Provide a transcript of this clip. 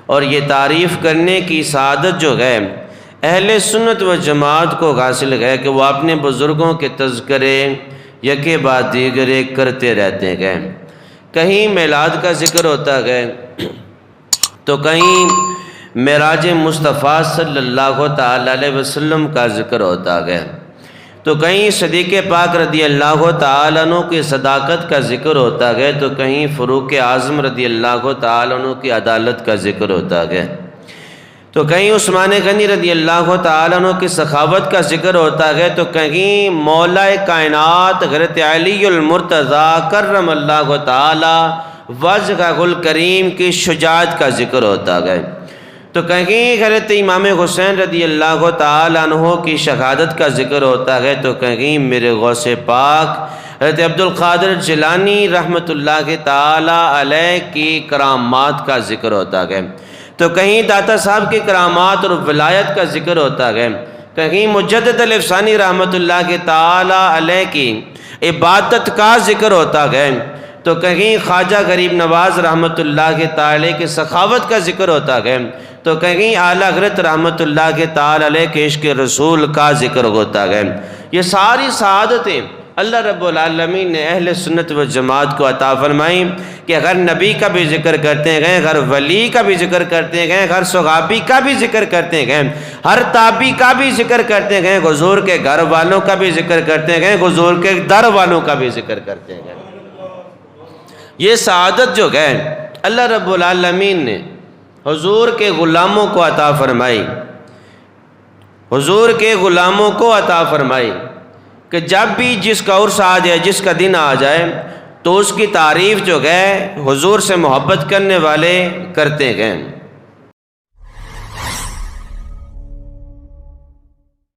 اور یہ تعریف کرنے کی سعادت جو ہے اہل سنت و جماعت کو حاصل ہے کہ وہ اپنے بزرگوں کے تذکرے یکے بعد دیگرے کرتے رہتے گئے۔ کہیں میلاد کا ذکر ہوتا ہے تو کہیں معراج مصطفیٰ صلی اللہ تعالی علیہ وسلم کا ذکر ہوتا ہے، تو کہیں صدیق پاک رضی اللہ تعالیٰ عنہ کی صداقت کا ذکر ہوتا ہے، تو کہیں فاروق اعظم رضی اللہ تعالیٰ عنہ کی عدالت کا ذکر ہوتا ہے، تو کہیں عثمان غنی رضی اللہ تعالیٰ عنہ کی سخاوت کا ذکر ہوتا ہے، تو کہیں مولا کائنات حضرت علی المرتضیٰ کرم اللہ تعالی وجہہ الکریم کی شجاعت کا ذکر ہوتا ہے، تو کہیں حضرت امام حسین رضی اللہ تعالیٰ عنہ کی شہادت کا ذکر ہوتا ہے، تو کہیں میرے غوث پاک حضرت عبد القادر جیلانی رحمۃ اللہ تعالی علیہ کی کرامات کا ذکر ہوتا ہے، تو کہیں داتا صاحب کی کرامات اور ولایت کا ذکر ہوتا ہے، کہیں مجدد الافسانی رحمۃ اللہ تعالی علیہ کی عبادت کا ذکر ہوتا ہے، تو کہیں خواجہ غریب نواز رحمۃ اللہ تعالی کی سخاوت کا ذکر ہوتا ہے، تو کہیں اعلیٰ حضرت رحمۃ اللہ تعالی علیہ کے عشق رسول کا ذکر ہوتا ہے۔ یہ ساری سعادتیں اللہ رب العالمین نے اہل سنت و جماعت کو عطا فرمائیں کہ ہر نبی کا بھی ذکر کرتے گئے، ہر ولی کا بھی ذکر کرتے گئے، ہر صحابی کا بھی ذکر کرتے گئے، ہر تابعی کا بھی ذکر کرتے گئے، حضور کے گھر والوں کا بھی ذکر کرتے گئے، حضور کے در والوں کا بھی ذکر کرتے گئے۔ یہ سعادت جو ہے اللہ رب العالمین نے حضور کے غلاموں کو عطا فرمائی، حضور کے غلاموں کو عطا فرمائی کہ جب بھی جس کا عرس آ جائے، جس کا دن آ جائے، تو اس کی تعریف جو ہے حضور سے محبت کرنے والے کرتے گئے۔